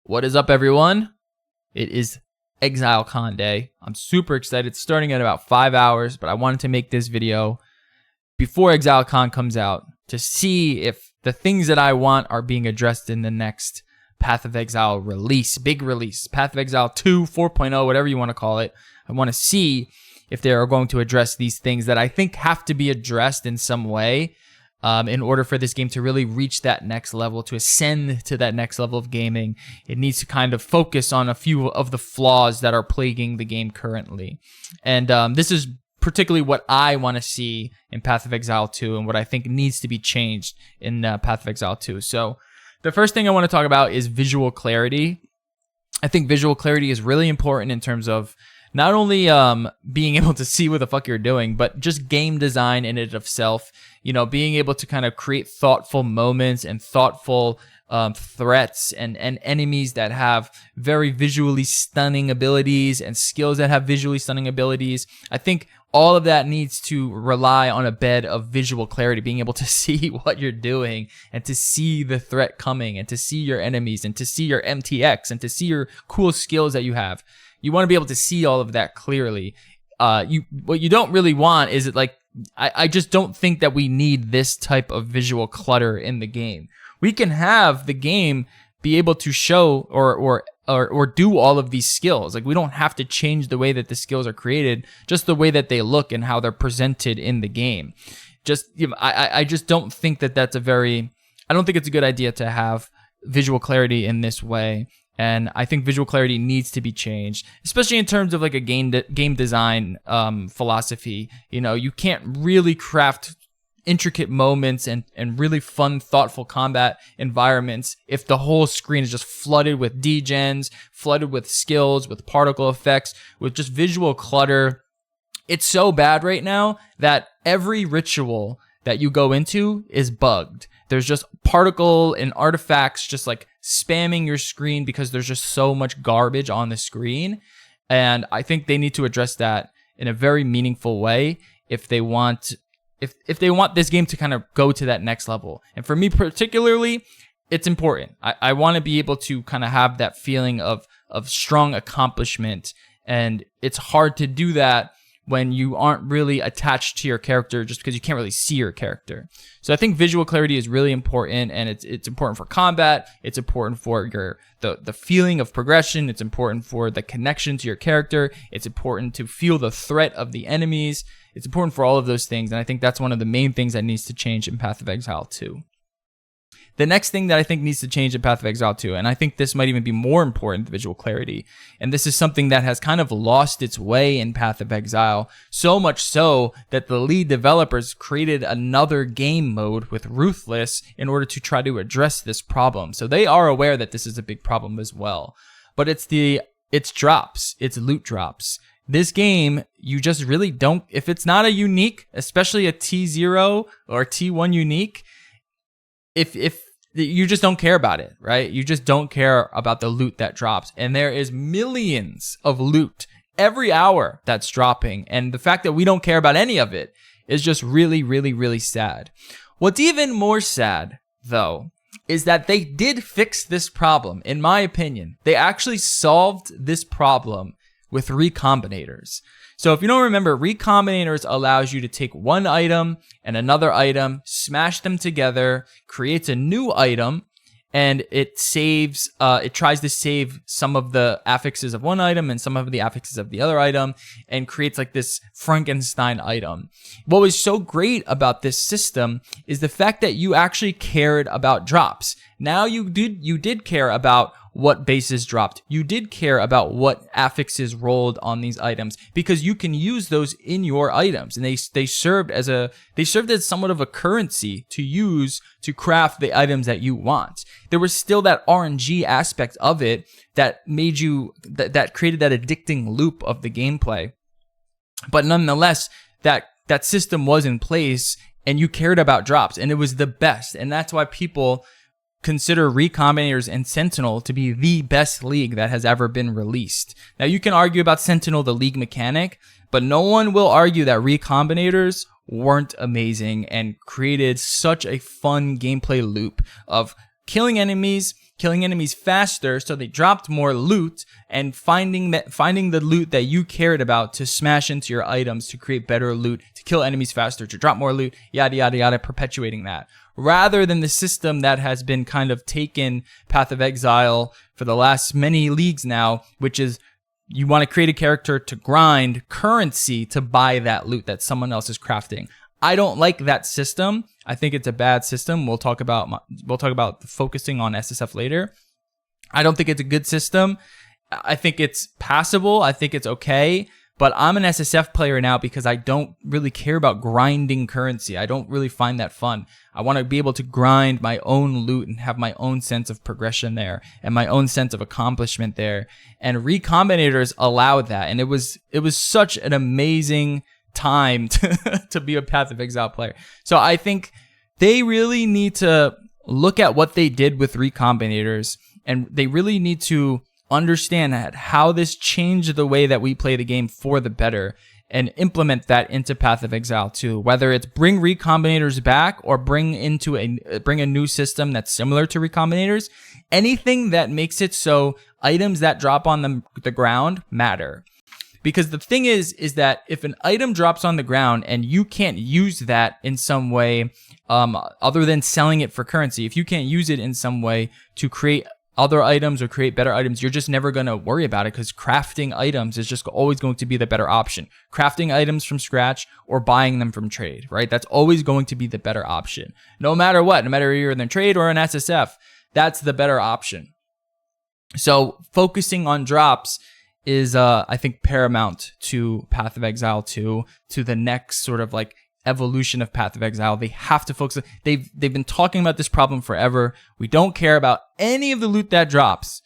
What is up, everyone? It is Exile Con Day. I'm super excited. It's starting in about 5 hours, but I wanted to make this video before Exile Con comes out to see if the things that I want are being addressed in the next Path of Exile release, big release, Path of Exile 2, 4.0, whatever you want to call it. I want to see if they are going to address these things that I think have to be addressed in some way in order for this game to really reach that next level, to ascend to that next level of gaming. It needs to kind of focus on a few of the flaws that are plaguing the game currently. And this is particularly what I want to see in Path of Exile 2 and what I think needs to be changed in Path of Exile 2. So the first thing I want to talk about is visual clarity. I think visual clarity is really important in terms of not only being able to see what the fuck you're doing, but just game design in and of itself. You know, being able to kind of create thoughtful moments and thoughtful threats and enemies that have very visually stunning abilities and skills that have visually stunning abilities. I think all of that needs to rely on a bed of visual clarity, being able to see what you're doing and to see the threat coming and to see your enemies and to see your MTX and to see your cool skills that you have. You want to be able to see all of that clearly. What you don't really want is it like, I just don't think that we need this type of visual clutter in the game. We can have the game be able to show or do all of these skills. Like, we don't have to change the way that the skills are created, just the way that they look and how they're presented in the game. Just, you know, I just don't think that that's I don't think it's a good idea to have visual clarity in this way. And I think visual clarity needs to be changed, especially in terms of like a game design philosophy. You know, you can't really craft intricate moments and really fun, thoughtful combat environments if the whole screen is just flooded with degens, flooded with skills, with particle effects, with just visual clutter. It's so bad right now that every ritual that you go into is bugged. There's just particle and artifacts just like spamming your screen because there's just so much garbage on the screen. And I think they need to address that in a very meaningful way if they want this game to kind of go to that next level. And for me particularly, it's important. I want to be able to kind of have that feeling of strong accomplishment. And it's hard to do that when you aren't really attached to your character just because you can't really see your character. So I think visual clarity is really important, and it's important for combat. It's important for the feeling of progression. It's important for the connection to your character. It's important to feel the threat of the enemies. It's important for all of those things, and I think that's one of the main things that needs to change in Path of Exile 2. The next thing that I think needs to change in Path of Exile 2, and I think this might even be more important than visual clarity, and this is something that has kind of lost its way in Path of Exile, so much so that the lead developers created another game mode with Ruthless in order to try to address this problem. So they are aware that this is a big problem as well. But it's drops, it's loot drops. This game, you just really don't, if it's not a unique, especially a T0 or T1 unique, if you just don't care about it, right? You just don't care about the loot that drops. And there is millions of loot every hour that's dropping. And the fact that we don't care about any of it is just really, really, really sad. What's even more sad, though, is that they did fix this problem, in my opinion. They actually solved this problem with recombinators. So if you don't remember, recombinators allows you to take one item and another item, smash them together, creates a new item, and it tries to save some of the affixes of one item and some of the affixes of the other item, and creates like this Frankenstein item. What was so great about this system is the fact that you actually cared about drops. Now you did care about what bases dropped. You did care about what affixes rolled on these items because you can use those in your items, and they served as somewhat of a currency to use to craft the items that you want. There was still that RNG aspect of it that made that created that addicting loop of the gameplay. But nonetheless, that system was in place, and you cared about drops, and it was the best, and that's why people consider Recombinators and Sentinel to be the best league that has ever been released. Now, you can argue about Sentinel, the league mechanic, but no one will argue that Recombinators weren't amazing and created such a fun gameplay loop of killing enemies, killing enemies faster so they dropped more loot, and finding the loot that you cared about to smash into your items to create better loot, to kill enemies faster, to drop more loot, yada yada yada, perpetuating that. Rather than the system that has been kind of taken Path of Exile for the last many leagues now, which is you want to create a character to grind currency to buy that loot that someone else is crafting. I don't like that system. I think it's a bad system. We'll talk about focusing on SSF later. I don't think it's a good system. I think it's passable. I think it's okay. But I'm an SSF player now because I don't really care about grinding currency. I don't really find that fun. I want to be able to grind my own loot and have my own sense of progression there and my own sense of accomplishment there. And Recombinators allow that. And it was such an amazing time to be a Path of Exile player. So I think they really need to look at what they did with Recombinators, and they really need to understand that how this changed the way that we play the game for the better, and implement that into Path of Exile 2. Whether it's bring Recombinators back or bring a new system that's similar to Recombinators, anything that makes it so items that drop on the ground matter. Because the thing is that if an item drops on the ground and you can't use that in some way other than selling it for currency, if you can't use it in some way to create other items or create better items, you're just never going to worry about it, because crafting items is just always going to be the better option. Crafting items from scratch or buying them from trade, right? That's always going to be the better option. No matter what, no matter if you're in trade or an SSF, that's the better option. So focusing on drops is, I think, paramount to Path of Exile 2, to the next sort of like evolution of Path of Exile. They have to focus. They've been talking about this problem forever. We don't care about any of the loot that drops,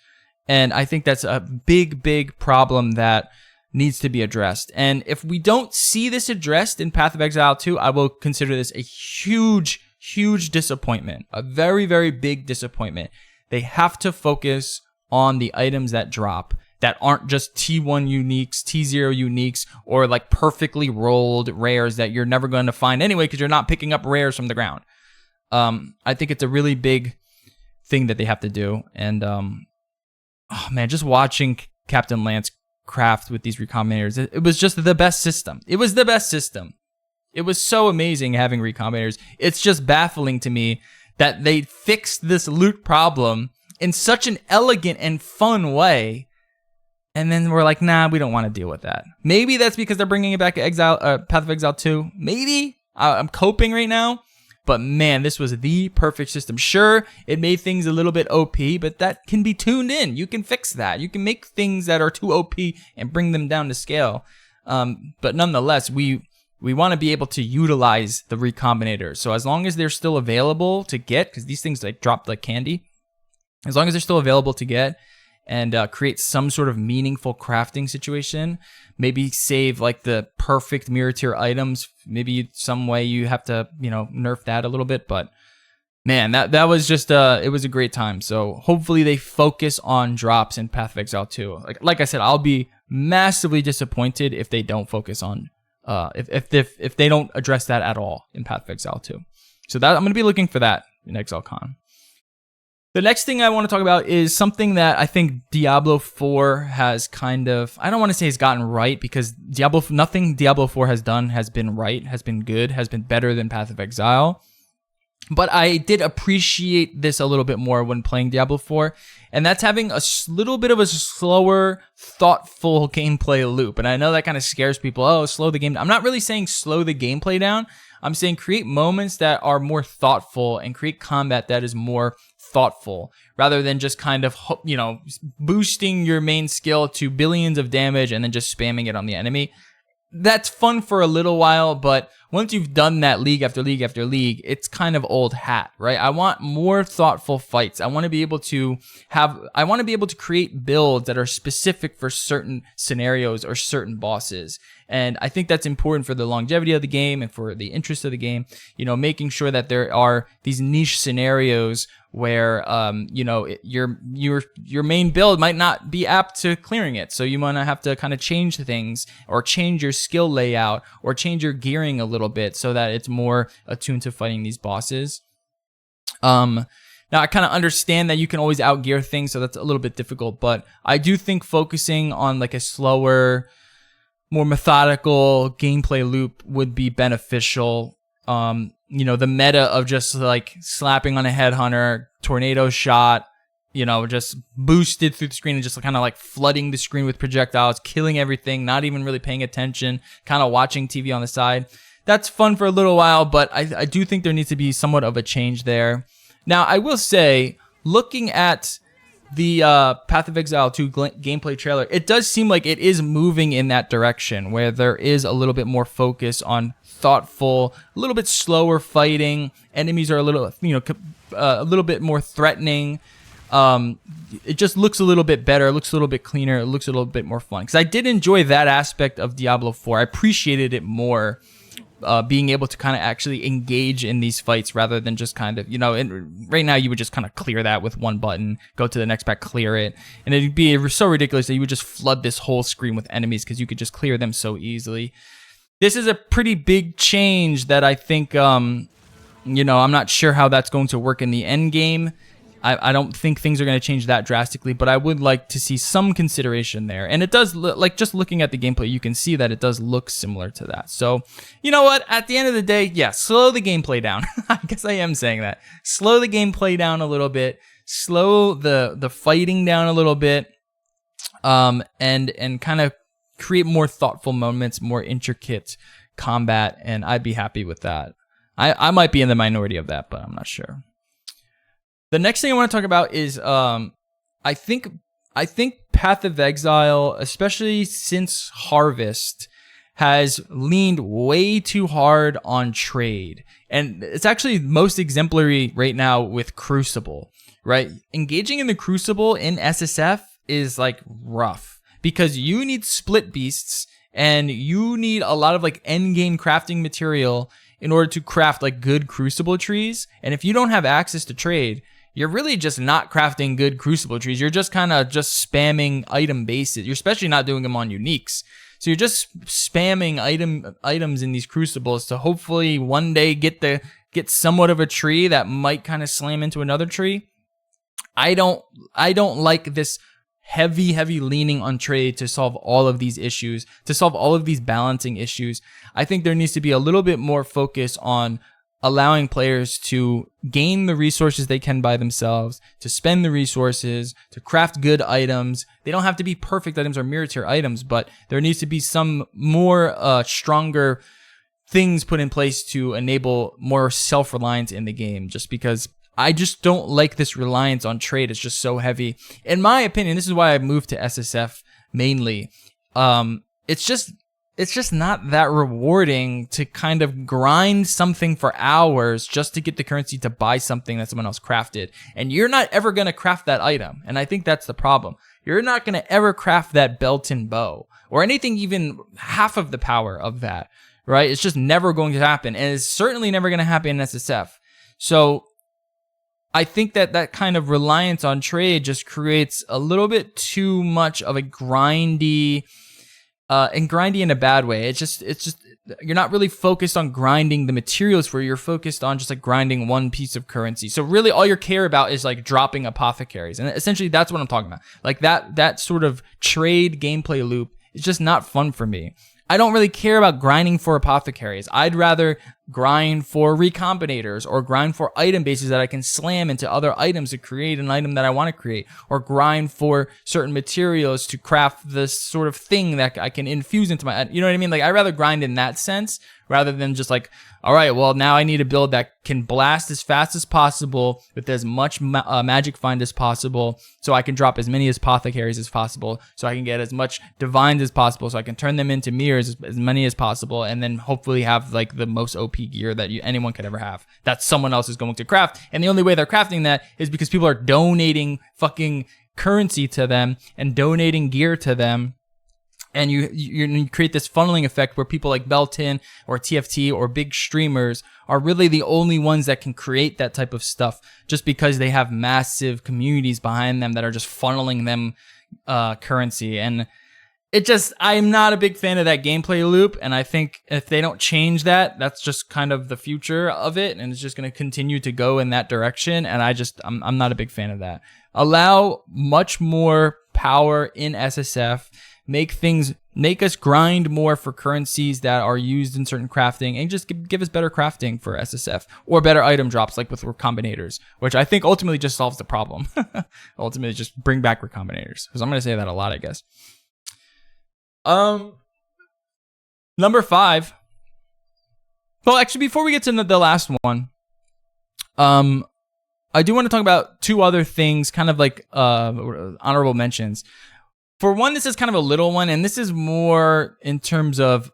and I think that's a big problem that needs to be addressed. And if we don't see this addressed in Path of Exile 2, I will consider this a huge disappointment, a very big disappointment. They have to focus on the items that drop, that aren't just T1 uniques, T0 uniques, or like perfectly rolled rares that you're never going to find anyway because you're not picking up rares from the ground. I think it's a really big thing that they have to do. And oh man, just watching Captain Lance craft with these Recombinators, it was just the best system. It was the best system. It was so amazing having Recombinators. It's just baffling to me that they fixed this loot problem in such an elegant and fun way. And then we're like, nah, we don't want to deal with that. Maybe that's because they're bringing it back to Path of Exile 2. Maybe. I'm coping right now. But man, this was the perfect system. Sure, it made things a little bit OP, but that can be tuned in. You can fix that. You can make things that are too OP and bring them down to scale. But nonetheless, we want to be able to utilize the Recombinators. So as long as they're still available to get, because these things like drop like candy, as long as they're still available to get, and create some sort of meaningful crafting situation. Maybe save like the perfect mirror tier items. Maybe some way you have to, nerf that a little bit. But man, that was just it was a great time. So hopefully they focus on drops in Path of Exile 2. Like I said, I'll be massively disappointed if they don't focus on if they don't address that at all in Path of Exile 2. So that I'm gonna be looking for that in ExileCon. The next thing I want to talk about is something that I think Diablo 4 has kind of, I don't want to say has gotten right, because nothing Diablo 4 has done has been right, has been good, has been better than Path of Exile. But I did appreciate this a little bit more when playing Diablo 4, and that's having a little bit of a slower, thoughtful gameplay loop. And I know that kind of scares people. Oh, slow the game down. I'm not really saying slow the gameplay down. I'm saying create moments that are more thoughtful and create combat that is more thoughtful, rather than just kind of, boosting your main skill to billions of damage and then just spamming it on the enemy. That's fun for a little while, but once you've done that league after league after league, it's kind of old hat, right? I want more thoughtful fights. I want to be able to create builds that are specific for certain scenarios or certain bosses. And I think that's important for the longevity of the game and for the interest of the game, making sure that there are these niche scenarios where, your main build might not be apt to clearing it. So you might have to kind of change things, or change your skill layout, or change your gearing a little bit so that it's more attuned to fighting these bosses. Now, I kind of understand that you can always outgear things, so that's a little bit difficult, but I do think focusing on like a slower, more methodical gameplay loop would be beneficial. You know, the meta of just like slapping on a headhunter, tornado shot, you know, just boosted through the screen and just kind of like flooding the screen with projectiles, killing everything, not even really paying attention, kind of watching TV on the side. That's fun for a little while, but I do think there needs to be somewhat of a change there. Now, I will say, looking at the Path of Exile 2 gameplay trailer, it does seem like it is moving in that direction, where there is a little bit more focus on thoughtful, a little bit slower fighting. Enemies are a little, a little bit more threatening. It just looks a little bit better. It looks a little bit cleaner. It looks a little bit more fun. Because I did enjoy that aspect of Diablo 4. I appreciated it more. Being able to kind of actually engage in these fights rather than just kind of, right now you would just kind of clear that with one button, go to the next pack, clear it. And it'd be so ridiculous that you would just flood this whole screen with enemies because you could just clear them so easily. This is a pretty big change that I think, I'm not sure how that's going to work in the end game. I don't think things are going to change that drastically, but I would like to see some consideration there. And it does, just looking at the gameplay, you can see that it does look similar to that. So, you know what? At the end of the day, yeah, slow the gameplay down. I guess I am saying that. Slow the gameplay down a little bit. Slow the fighting down a little bit. And kind of create more thoughtful moments, more intricate combat, and I'd be happy with that. I might be in the minority of that, but I'm not sure. The next thing I want to talk about is I think Path of Exile, especially since Harvest, has leaned way too hard on trade. And it's actually most exemplary right now with Crucible, right? Engaging in the Crucible in SSF is like rough because you need split beasts and you need a lot of like end game crafting material in order to craft like good Crucible trees. And if you don't have access to trade, you're really just not crafting good Crucible trees. You're just kind of just spamming item bases. You're especially not doing them on uniques. So you're just spamming items in these Crucibles to hopefully one day get somewhat of a tree that might kind of slam into another tree. I don't like this heavy leaning on trade to solve all of these issues, to solve all of these balancing issues. I think there needs to be a little bit more focus on allowing players to gain the resources they can by themselves, to spend the resources, to craft good items. They don't have to be perfect items or mirror tier items, but there needs to be some more stronger things put in place to enable more self-reliance in the game, just because I just don't like this reliance on trade. It's just so heavy. In my opinion, this is why I moved to SSF mainly. It's just not that rewarding to kind of grind something for hours just to get the currency to buy something that someone else crafted. And you're not ever going to craft that item. And I think that's the problem. You're not going to ever craft that Belton bow or anything even half of the power of that, right? It's just never going to happen. And it's certainly never going to happen in SSF. So I think that kind of reliance on trade just creates a little bit too much of a grindy, and grindy in a bad way. It's just you're not really focused on grinding the materials where you're focused on just like grinding one piece of currency. So really all you care about is like dropping apothecaries. And essentially that's what I'm talking about. Like that sort of trade gameplay loop is just not fun for me. I don't really care about grinding for apothecaries. I'd rather grind for recombinators or grind for item bases that I can slam into other items to create an item that I want to create, or grind for certain materials to craft this sort of thing that I can infuse into my, you know what I mean? Like I'd rather grind in that sense rather than just like, all right, well now I need a build that can blast as fast as possible with as much magic find as possible, so I can drop as many apothecaries as possible, so I can get as much divines as possible, so I can turn them into mirrors as many as possible, and then hopefully have like the most OP gear that anyone could ever have that someone else is going to craft. And the only way they're crafting that is because people are donating fucking currency to them and donating gear to them. And you create this funneling effect where people like Belton or TFT or big streamers are really the only ones that can create that type of stuff, just because they have massive communities behind them that are just funneling them currency. And it just, I'm not a big fan of that gameplay loop, and I think if they don't change that, that's just kind of the future of it, and it's just going to continue to go in that direction, and I'm not a big fan of that. Allow much more power in SSF, make us grind more for currencies that are used in certain crafting, and just give us better crafting for SSF, or better item drops like with recombinators, which I think ultimately just solves the problem. Ultimately just bring back recombinators, because I'm going to say that a lot, I guess. Number 5. Well, actually, before we get to the last one, I do want to talk about 2 other things, kind of like honorable mentions. For one, this is kind of a little one, and this is more in terms of,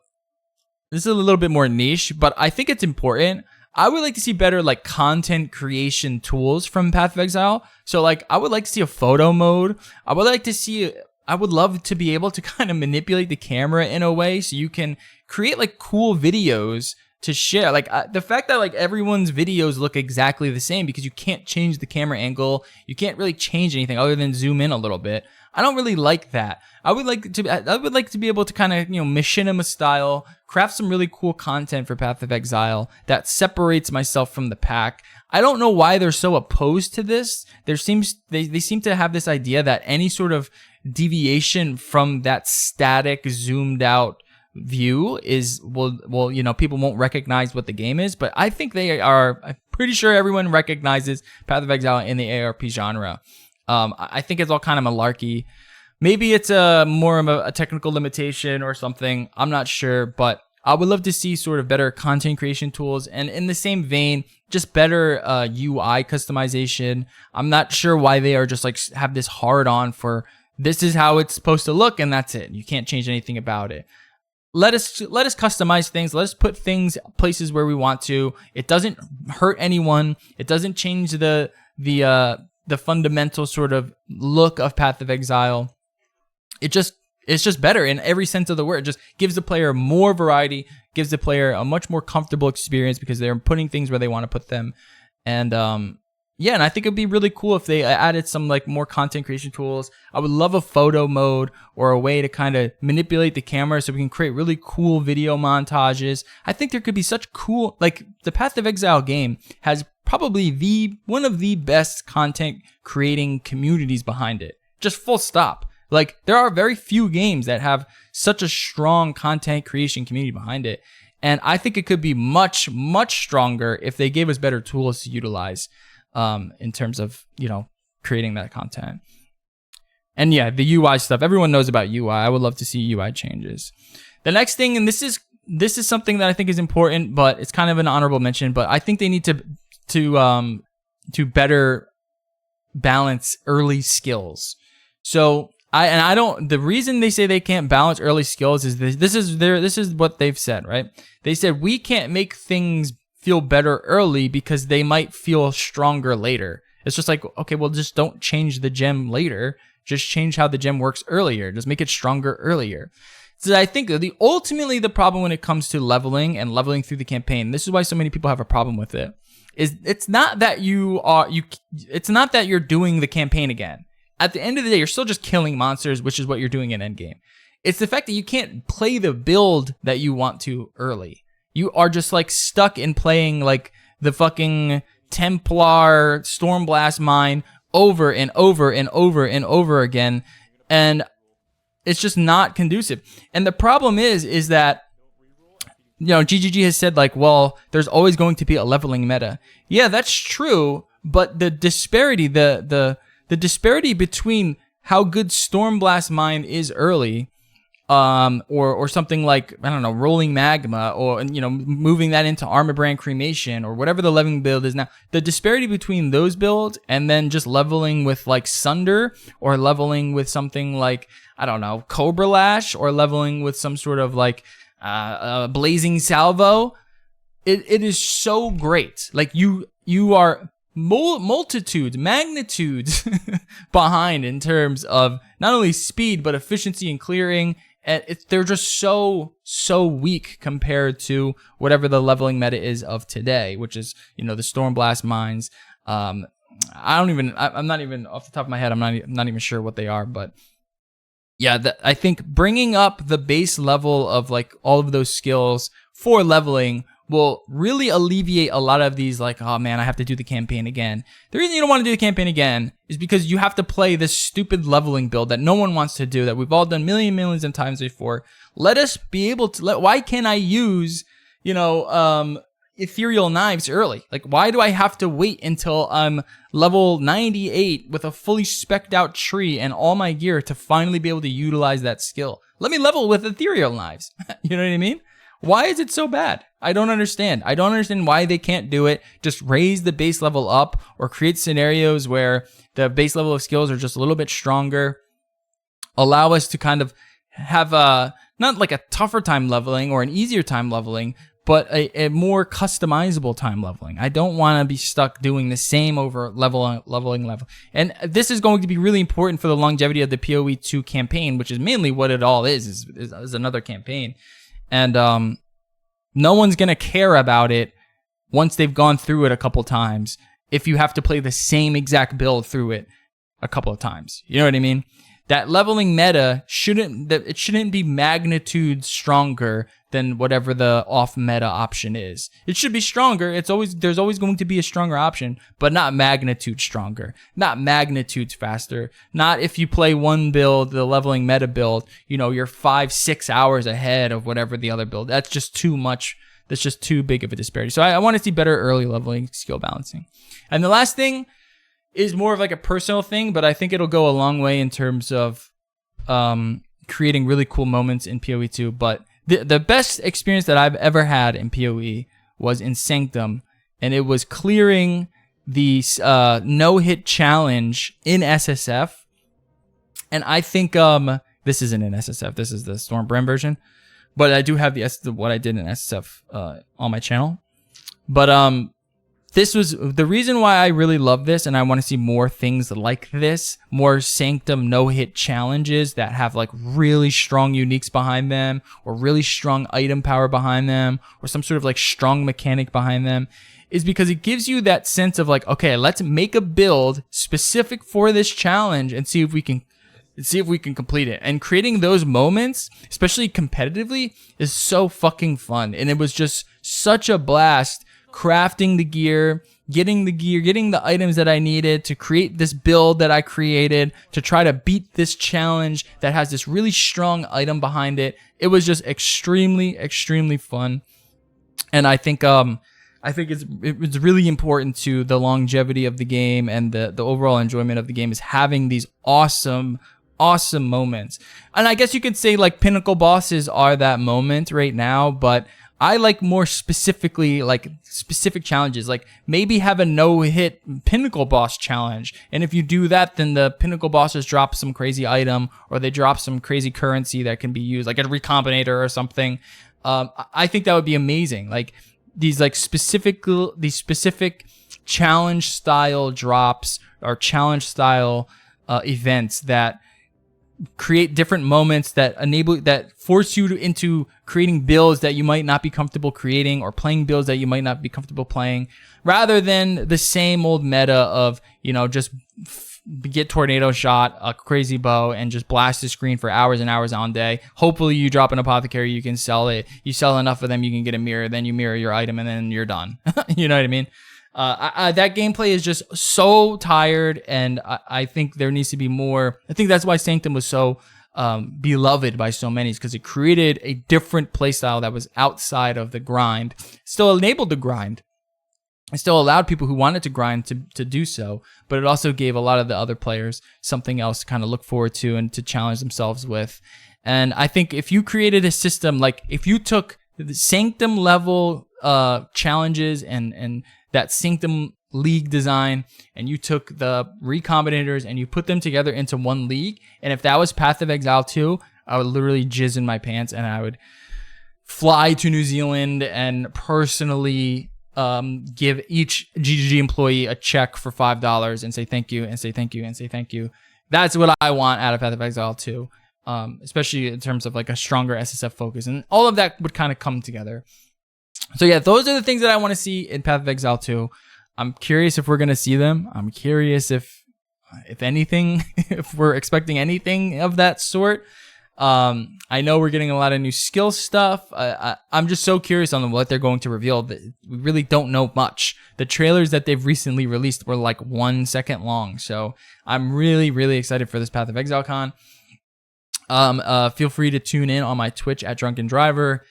this is a little bit more niche, but I think it's important. I would like to see better like content creation tools from Path of Exile. So like, I would like to see a photo mode. I would love to be able to kind of manipulate the camera in a way so you can create like cool videos to share. Like the fact that like everyone's videos look exactly the same because you can't change the camera angle. You can't really change anything other than zoom in a little bit. I don't really like that. I would like to be able to kind of, machinima style, craft some really cool content for Path of Exile that separates myself from the pack. I don't know why they're so opposed to this. They seem to have this idea that any sort of deviation from that static zoomed out view people won't recognize what the game is, but I think I'm pretty sure everyone recognizes Path of Exile in the ARP genre. I think it's all kind of malarkey. Maybe it's more of a technical limitation or something. I'm not sure, but I would love to see sort of better content creation tools, and in the same vein, just better UI customization. I'm not sure why they are just like have this hard on for this is how it's supposed to look and that's it. You can't change anything about it. Let us customize things. Let us put things places where we want to. It doesn't hurt anyone. It doesn't change the fundamental sort of look of Path of Exile. It's just better in every sense of the word. It just gives the player more variety, gives the player a much more comfortable experience because they're putting things where they want to put them. And and I think it'd be really cool if they added some like more content creation tools. I would love a photo mode or a way to kind of manipulate the camera so we can create really cool video montages. I think there could be such cool, like the Path of Exile game has probably one of the best content creating communities behind it. Just full stop. Like there are very few games that have such a strong content creation community behind it. And I think it could be much, much stronger if they gave us better tools to utilize in terms of, creating that content. And yeah, the UI stuff, everyone knows about UI. I would love to see UI changes. The next thing, and this is something that I think is important, but it's kind of an honorable mention, but I think they need to better balance early skills. So the reason they say they can't balance early skills is this is what they've said, right? They said we can't make things feel better early because they might feel stronger later. It's just like, okay, well, just don't change the gem later. Just change how the gem works earlier. Just make it stronger earlier. So I think ultimately the problem when it comes to leveling and leveling through the campaign, this is why so many people have a problem with it, is it's not that it's not that you're doing the campaign again. At the end of the day, you're still just killing monsters, which is what you're doing in endgame. It's the fact that you can't play the build that you want to early. You are just like stuck in playing like the fucking Templar Stormblast mine over and over and over and over again. And it's just not conducive. And the problem is that, GGG has said like, well, there's always going to be a leveling meta. Yeah, that's true. But the disparity, the disparity between how good Stormblast mine is early, or something like, I don't know, rolling magma, or, moving that into armor brand cremation, or whatever the leveling build is now. The disparity between those builds and then just leveling with like Sunder, or leveling with something like, I don't know, Cobra Lash, or leveling with some sort of like Blazing Salvo, it is so great. Like you are magnitudes behind in terms of not only speed but efficiency and clearing. And they're just so weak compared to whatever the leveling meta is of today, which is, the Stormblast mines. I'm not even off the top of my head. I'm not even sure what they are, but Yeah, I think bringing up the base level of like all of those skills for leveling will really alleviate a lot of these like, oh man, I have to do the campaign again. The reason you don't want to do the campaign again is because you have to play this stupid leveling build that no one wants to do, that we've all done millions of times before. Let us be able to, why can't I use, ethereal knives early? Like, why do I have to wait until I'm level 98 with a fully specced out tree and all my gear to finally be able to utilize that skill? Let me level with ethereal knives. You know what I mean? Why is it so bad? I don't understand. I don't understand why they can't do it. Just raise the base level up, or create scenarios where the base level of skills are just a little bit stronger. Allow us to kind of have not like a tougher time leveling or an easier time leveling, but a more customizable time leveling. I don't want to be stuck doing the same over leveling. And this is going to be really important for the longevity of the PoE 2 campaign, which is mainly what it all is another campaign. And no one's going to care about it once they've gone through it a couple times if you have to play the same exact build through it a couple of times. You know what I mean? That leveling meta shouldn't be magnitude stronger than whatever the off meta option is. It should be stronger. There's always going to be a stronger option, but not magnitude stronger, not magnitudes faster. Not if you play one build, the leveling meta build, you're 5-6 hours ahead of whatever the other build. That's just too much. That's just too big of a disparity. So I want to see better early leveling skill balancing. And the last thing is more of like a personal thing, but I think it'll go a long way in terms of creating really cool moments in PoE 2. But the best experience that I've ever had in PoE was in Sanctum, and it was clearing the no-hit challenge in SSF. And I think this isn't in SSF, this is the Stormbrand version, but I do have what I did in SSF on my channel. But this was the reason why I really love this, and I want to see more things like this, more Sanctum no-hit challenges that have like really strong uniques behind them, or really strong item power behind them, or some sort of like strong mechanic behind them, is because it gives you that sense of like, okay, let's make a build specific for this challenge and see if we can complete it. And creating those moments, especially competitively, is so fucking fun. And it was just such a blast crafting the gear, getting the items that I needed to create this build that I created to try to beat this challenge that has this really strong item behind it. It was just extremely, extremely fun. And I think it's really important to the longevity of the game and the overall enjoyment of the game is having these awesome moments. And I guess you could say like pinnacle bosses are that moment right now, but I like more specifically like specific challenges, like maybe have a no-hit pinnacle boss challenge. And if you do that, then the pinnacle bosses drop some crazy item, or they drop some crazy currency that can be used, like a recombinator or something. I think that would be amazing. Like these specific challenge style drops or challenge style events that create different moments that force you into creating builds that you might not be comfortable creating, or playing builds that you might not be comfortable playing, rather than the same old meta of just get tornado shot, a crazy bow, and just blast the screen for hours and hours on day. Hopefully you drop an apothecary, you can sell it, you sell enough of them, you can get a mirror, then you mirror your item, and then you're done. You know what I mean? That gameplay is just so tired, and I think there needs to be more. I think that's why Sanctum was so beloved by so many, because it created a different playstyle that was outside of the grind, still enabled the grind. It still allowed people who wanted to grind to do so, but it also gave a lot of the other players something else to kind of look forward to and to challenge themselves with. And I think if you created a system, like if you took the Sanctum level challenges and that Sanctum league design, and you took the recombinators and you put them together into one league, and if that was Path of Exile 2, I would literally jizz in my pants, and I would fly to New Zealand and personally give each GGG employee a check for $5 and say thank you and say thank you and say thank you. That's what I want out of Path of Exile 2, especially in terms of like a stronger SSF focus, and all of that would kind of come together. So yeah, those are the things that I want to see in Path of Exile 2. I'm curious if we're going to see them. I'm curious if if anything, if we're expecting anything of that sort. I know we're getting a lot of new skill stuff. I'm just so curious on what they're going to reveal. We really don't know much. The trailers that they've recently released were like 1 second long. So I'm really, really excited for this Path of Exile con. Feel free to tune in on my Twitch at Drunken Driver.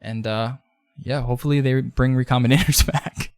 And yeah, hopefully they bring Recombinators back.